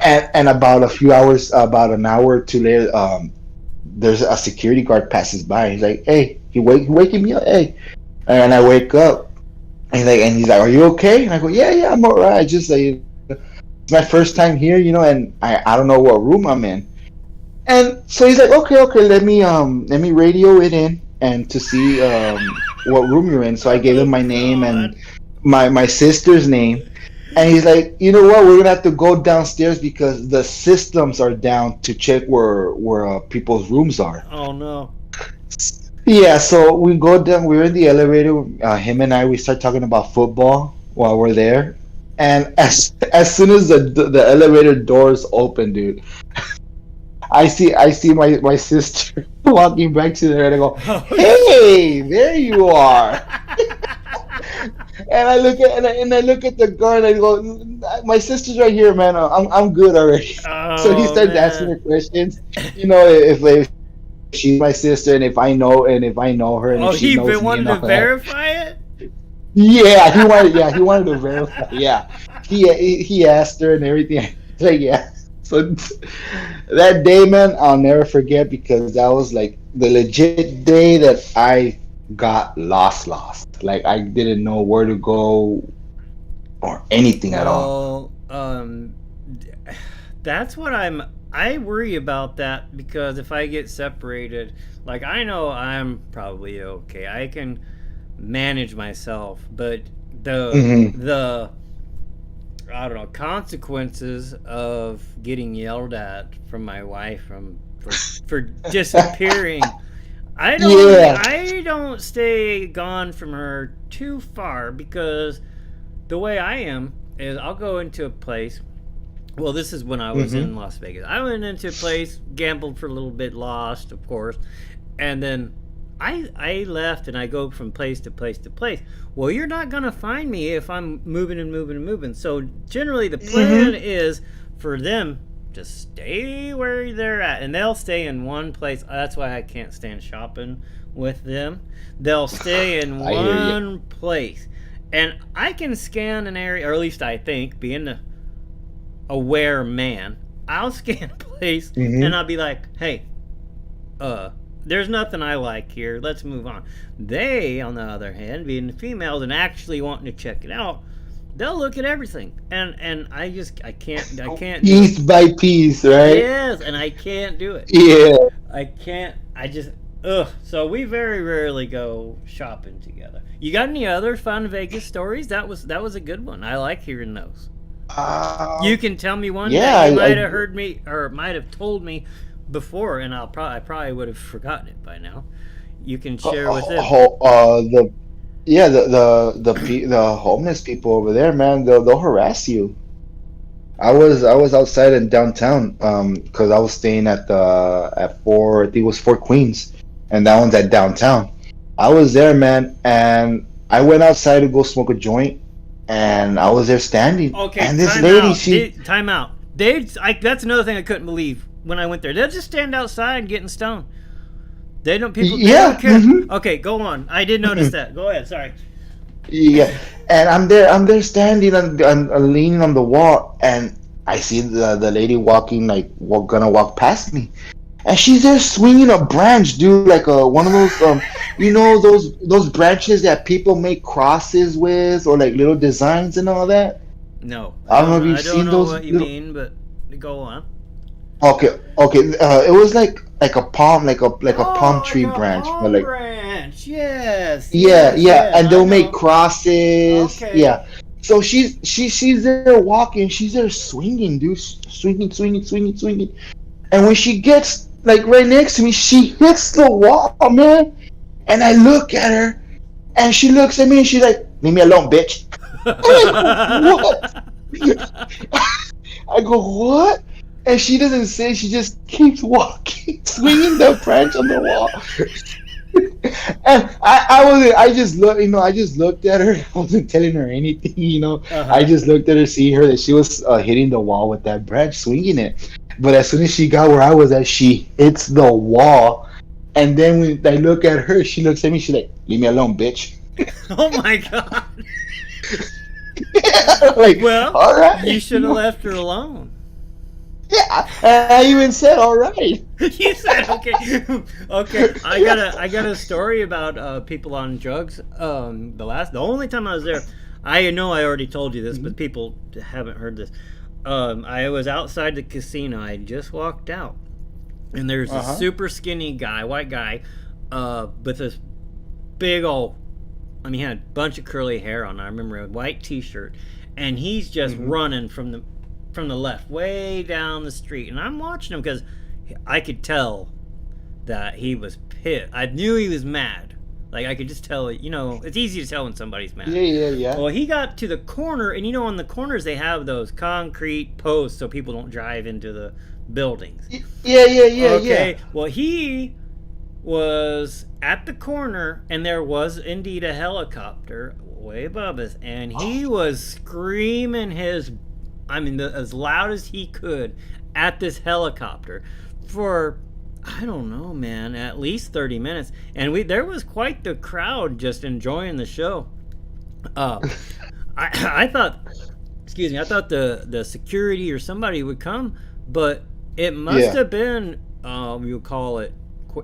and about an hour or two later, there's a security guard passes by. He's like, "Hey," he waking me up. Hey, and I wake up, and he's like, "Are you okay?" And I go, "Yeah, yeah, I'm alright. I just like it's my first time here, and I don't know what room I'm in." And so he's like, "Okay, okay, let me radio it in and to see what room you're in." So I gave Oh him my name and god. my sister's name, and he's like, "You know what? We're gonna have to go downstairs because the systems are down to check where people's rooms are." Oh no. Yeah, so we go down. We're in the elevator. Him and we start talking about football while we're there, and as soon as the elevator doors open, dude, I see my sister walking back to there, and I go, Oh "Hey, there you are." And I look at the guard, and I go, "My sister's right here, man. I'm good already." So he oh starts asking her man. questions, if she's my sister, and if I know her, and if Oh, she he knows been me, wanting and to all that. verify it? Yeah, he wanted to verify. Yeah, he asked her and everything. Like, yeah. So that day, man, I'll never forget because that was like the legit day that I got lost. Like I didn't know where to go or anything at all. Well, d- that's what I worry about that because if I get separated, like I know I'm probably okay. I can manage myself, but Hmm. the I don't know consequences of getting yelled at from my wife for disappearing. Yeah. I don't stay gone from her too far because the way I am is I'll go into a place. Well, this is when I was in Hmm. Las Vegas. I went into a place, gambled for a little bit, lost, of course, and then I left and I go from place to place to place. Well, you're not gonna find me if I'm moving and moving and moving. So generally, the plan is for them to stay where they're at, and they'll stay in one place. That's why I can't stand shopping with them. They'll stay in one place, and I can scan an area, or at least I think, being the aware man, I'll scan a place and I'll be like, hey, there's nothing I like here. Let's move on. They, on the other hand, being the females and actually wanting to check it out, they'll look at everything. And I can't piece by piece, right? Yes, and I can't do it. Yeah. I can't. I just So we very rarely go shopping together. You got any other fun Vegas stories? That was a good one. I like hearing those. You can tell me one that you might have heard me or might have told me before, and I probably would have forgotten it by now. You can share with them. The homeless people over there, man, they'll harass you. I was outside in downtown because I was staying at 4, I think it was 4 Queens, and that one's at downtown. I was there, man, and I went outside to go smoke a joint, and I was there standing. Okay, and this lady, time out. That's another thing I couldn't believe when I went there. They'll just stand outside getting stoned. They don't care. Okay, go on. I did notice that. Go ahead. Sorry. Yeah, and I'm there standing and leaning on the wall, and I see the lady walking, like gonna walk past me, and she's there swinging a branch, dude, like one of those those branches that people make crosses with, or like little designs and all that. No, I don't know if you've seen those. I don't know what you mean, but go on. Okay. It was like a palm, like a palm tree branch, palm like branch. Yes. Yeah, and they'll make crosses. Okay. Yeah. So she's there walking, she's there swinging, dude, swinging. And when she gets like right next to me, she hits the wall, man. And I look at her, and she looks at me, and she's like, "Leave me alone, bitch." I'm like, what? I go, what? And she doesn't say. She just keeps walking, swinging the branch on the wall. And I just looked at her. I wasn't telling her anything, I just looked at her, see her that she was hitting the wall with that branch, swinging it. But as soon as she got where I was at, she hits the wall. And then when I look at her, she looks at me. She's like, "Leave me alone, bitch." Oh my god. Like, well, all right, you should have left her alone. Yeah, I even said all right. You said okay. Okay, I got a story about people on drugs. The only time I was there, I know I already told you this, but people haven't heard this. I was outside the casino. I just walked out, and there's a super skinny guy, white guy, with this big old. He had a bunch of curly hair on. I remember a white T-shirt, and he's just running from the left, way down the street, and I'm watching him because I could tell that he was pissed. I knew he was mad. Like, I could just tell. It's easy to tell when somebody's mad. Yeah. Well, he got to the corner, and on the corners they have those concrete posts so people don't drive into the buildings. Yeah. Okay. Well, he was at the corner, and there was indeed a helicopter way above us, and he was screaming as loud as he could at this helicopter for, I don't know, man, at least 30 minutes. And there was quite the crowd just enjoying the show. I thought the security or somebody would come, but it must have been, you would call it,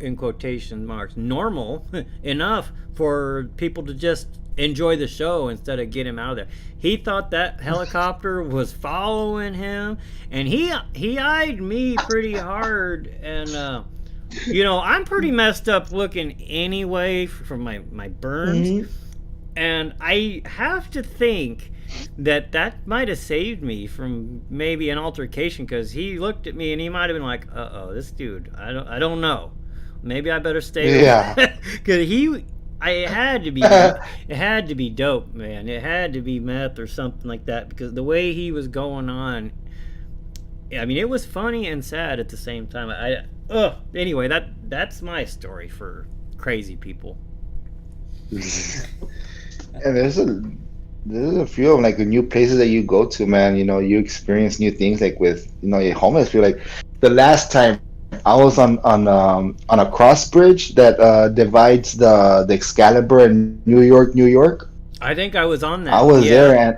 in quotation marks, normal enough for people to just enjoy the show instead of get him out of there. He thought that helicopter was following him, and he eyed me pretty hard. And I'm pretty messed up looking anyway from my burns, and I have to think that might have saved me from maybe an altercation, because he looked at me and he might have been like, "Uh-oh, this dude, I don't know. Maybe I better stay." Yeah. Because it had to be dope, man. It had to be meth or something like that, because the way he was going on, it was funny and sad at the same time. Anyway, that's my story for crazy people. And there's a few of like the new places that you go to, man. You know, you experience new things like with your homeless people. Like the last time I was on a cross bridge that divides the Excalibur and New York, New York. I think I was on I that. was Yeah. there and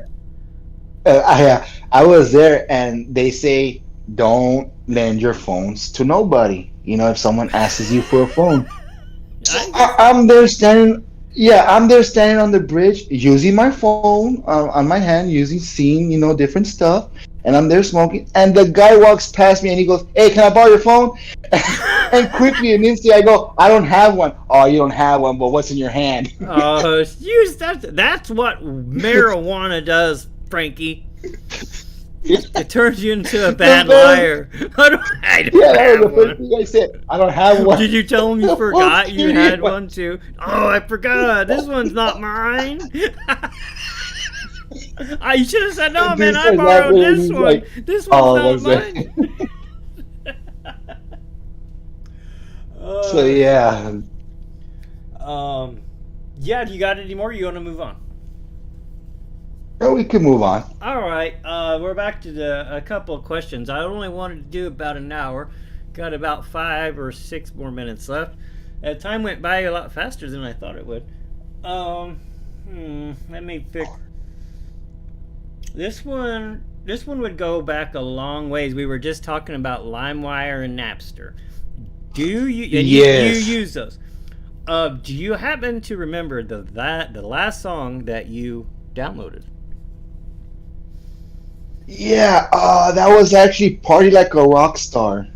I was there and they say don't lend your phones to nobody. You know, if someone asks you for a phone. So I'm there standing. Yeah, I'm there standing on the bridge using my phone on my hand, seeing different stuff, and I'm there smoking. And the guy walks past me and he goes, "Hey, can I borrow your phone?" And quickly and instantly I go, "I don't have one." "Oh, you don't have one, but what's in your hand?" That's what marijuana does, Frankie. It turns you into a bad liar. I don't That was have the first one. thing I said. I don't have one. Did you tell him you forgot you had one too? Oh, I forgot. This one's not mine. You should have said, no, man, I borrowed this one. Like, This one's not mine. So yeah. Yeah, do you got any more? You want to move on? Well, we can move on. All right, we're back to a couple of questions. I only wanted to do about an hour. Got about 5 or 6 more minutes left. Time went by a lot faster than I thought it would. Let me pick. This one would go back a long ways. We were just talking about LimeWire and Napster. Do you? Yes. You use those? Do you happen to remember the last song that you downloaded? Yeah, that was actually Party Like a Rock Star.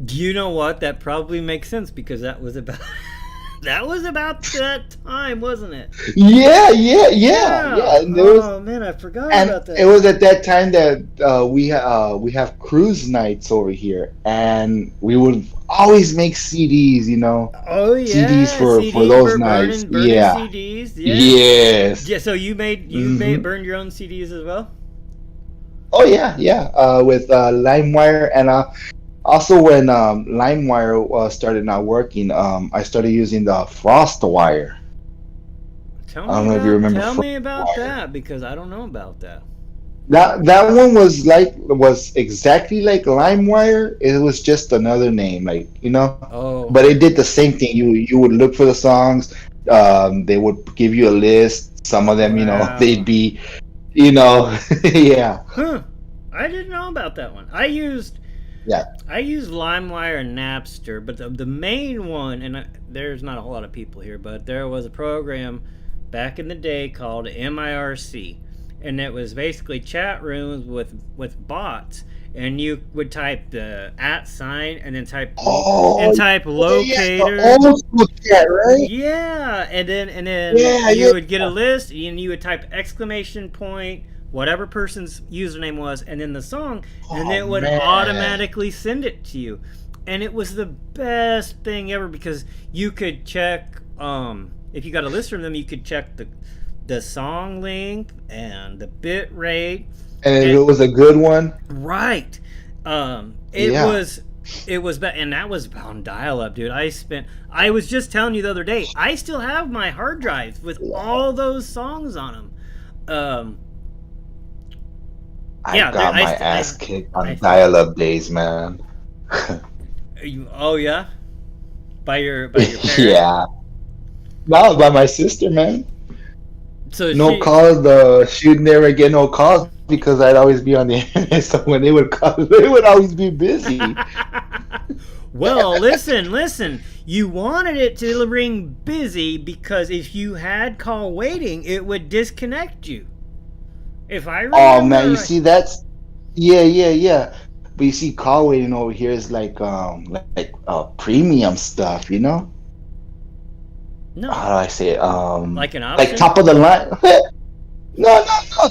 Do you know what? That probably makes sense because that was about that time, wasn't it? Yeah. And Man, I forgot and about that. it was at that time that we have cruise nights over here, and we would always make CDs. Oh yeah, CDs for those nights. Burning Yeah. CDs. Yeah. Yes. Yeah. So you burned your own CDs as well? Oh yeah. With LimeWire and also when LimeWire started not working, I started using the FrostWire. I don't know if you remember. Tell me about FrostWire. that because I don't know about that. That one was exactly like LimeWire. It was just another name, Oh. But it did the same thing. You would look for the songs. They would give you a list. Some of them, Wow. they'd be, yeah. Huh. I didn't know about that one. I used LimeWire and Napster, but the main one, and there's not a whole lot of people here, but there was a program back in the day called MIRC, and it was basically chat rooms with bots, and you would type the @ sign and then type locator. Yeah, the old school chat, right? Yeah, and then you would get a list, and you would type exclamation point, whatever person's username was, and then the song, and it would automatically send it to you. And it was the best thing ever because you could check, if you got a list from them, you could check the song length and the bit rate. And it was a good one. Right. It was and that was on dial-up, dude. I was just telling you the other day, I still have my hard drives with all those songs on them. I got my ass kicked on dial-up days, man. Oh yeah, by your parents? Yeah. No, by my sister, man. So calls. She would never get no calls because I'd always be on the internet. So when they would call, they would always be busy. Well, listen. You wanted it to ring busy because if you had call waiting, it would disconnect you. If I remember. Oh man, you see that's yeah. But you see, call waiting over here is like premium stuff, No. How do I say it? Like an option? Like top of the line. No,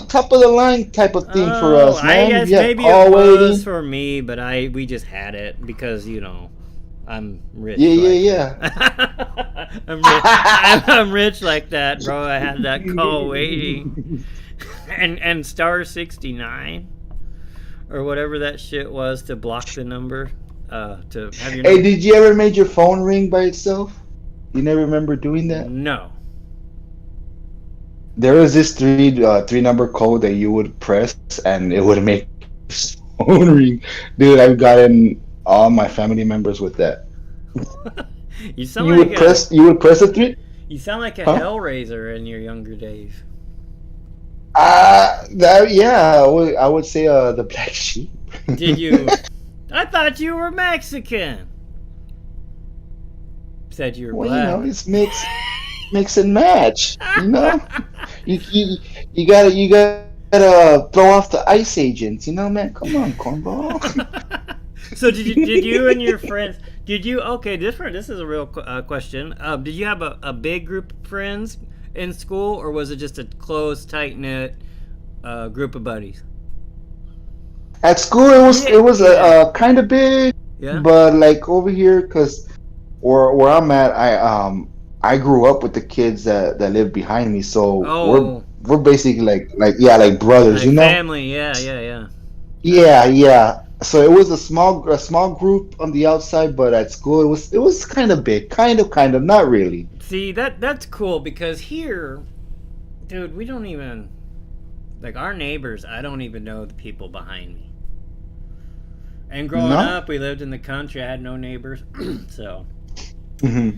top of the line type of thing for us, man. I guess maybe it was for me, but we just had it because I'm rich. Yeah. I'm rich like that, bro. I had that call waiting. And star 69 or whatever that shit was to block the number to have your number. Hey, did you ever make your phone ring by itself? You never remember doing that? No. There was this three number code that you would press and it would make your phone ring. Dude, I've gotten all my family members with that. You sound like a You would press a three, you sound like a huh? Hellraiser in your younger days. That yeah, I would say the black sheep. Did you? I thought you were Mexican. Said you were Well, black. it's mix and match. You gotta throw off the ice agents. Man, come on, cornball. So did you and your friends did you okay this is a real question did you have a big group of friends in school, or was it just a close tight-knit group of buddies? At school, it was a kind of big, Yeah. but like over here, cause where I'm at, I grew up with the kids that live behind me, so Oh, we're basically like brothers, like family. Yeah. Yeah, yeah. So it was a small group on the outside, but at school it was kind of big, kind of, not really. See, that's cool because here, dude, we don't even like our neighbors. I don't even know the people behind me. And growing No. up, we lived in the country. I had no neighbors, so. Hmm.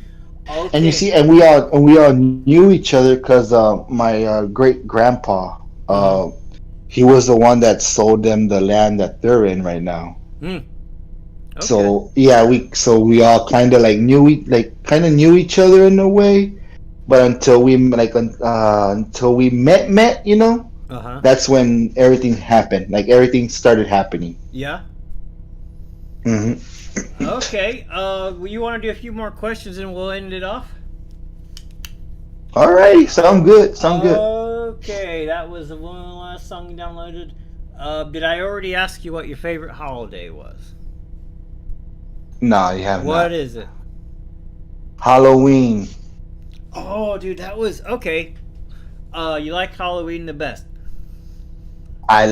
Okay. And you see, and we all knew each other because my great grandpa, he was the one that sold them the land that they're in right now. Okay. So yeah, we all kind of like knew each other in a way, but until we met, Uh-huh. that's when everything happened. Like everything started happening. Yeah. Hmm. Okay. You want to do a few more questions and we'll end it off? All right, sound good. Okay, that was the one last song you downloaded. Did I already ask you what your favorite holiday was? No, you have What not. is it? Halloween. Oh, dude, that was okay. You like Halloween the best. I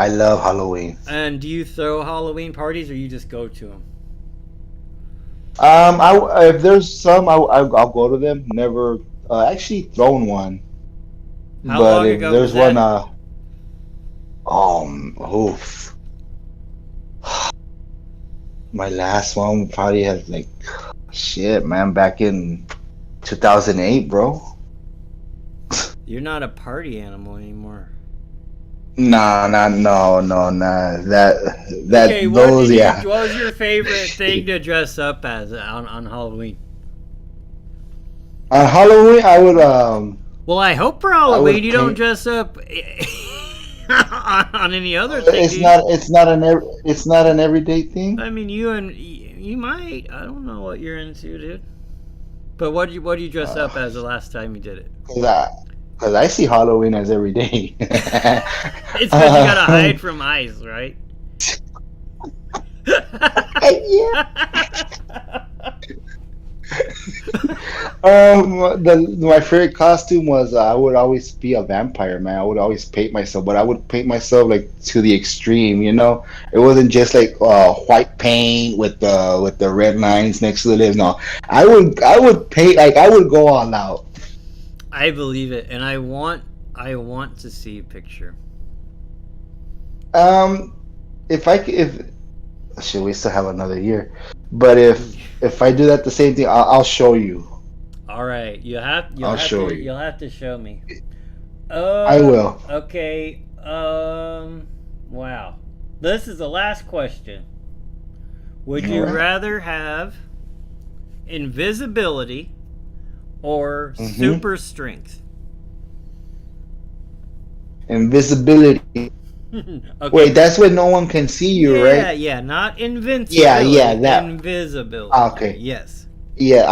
love Halloween. And do you throw Halloween parties or you just go to them? If there's some, I'll go to them. Never actually thrown one, How but long if ago there's was one, that? oof. My last one probably had like shit, man, back in 2008, bro. You're not a party animal anymore. Nah, no, nah. That Okay, those, yeah. what was your favorite thing to dress up as on Halloween? On Halloween, I would Well, I hope for I Halloween would you don't paint. dress up on any other thing. It's do you? not. It's not an everyday thing. I mean, you might. I don't know what you're into, dude. But what do you dress up as the last time you did it? Because I see Halloween as every day. It's because you gotta hide from ice, right? Yeah. My favorite costume was I would always be a vampire, man. I would always paint myself, but I would paint myself like to the extreme. It wasn't just like white paint with the red lines next to the lips. No, I would paint like I would go all out. I believe it, and I want to see a picture. If shit, we still have another year, but if I do that the same thing, I'll show you. All right, I'll show you. you'll have to show me. I will. Okay. Wow. This is the last question. Would you Alright. rather have invisibility or Mhm. super strength? Invisibility. Okay. Wait, that's when no one can see you, right? Yeah, not invincibility. Yeah, that. Invisibility. Okay. Yes, Yeah,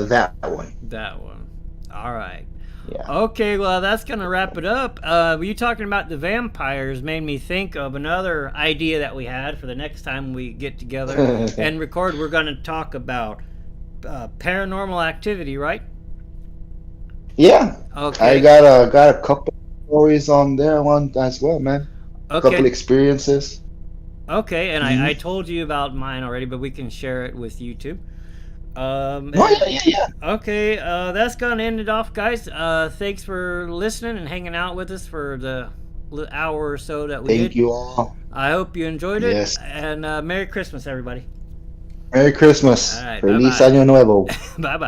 that one. that one. All right. Yeah. Okay, well, that's going to wrap it up. You talking about the vampires made me think of another idea that we had for the next time we get together and record. We're going to talk about paranormal activity, right? Yeah. Okay. I got a couple stories on there one as well, man. A couple Okay. experiences. Okay, and Mhm. I told you about mine already, but we can share it with YouTube. No, yeah. Okay, that's gonna end it off, guys. Thanks for listening and hanging out with us for the hour or so that we Thank did. you all. I hope you enjoyed it, Yes. and Merry Christmas, everybody. Merry Christmas. All right, bye Feliz bye. Año Nuevo. Bye bye.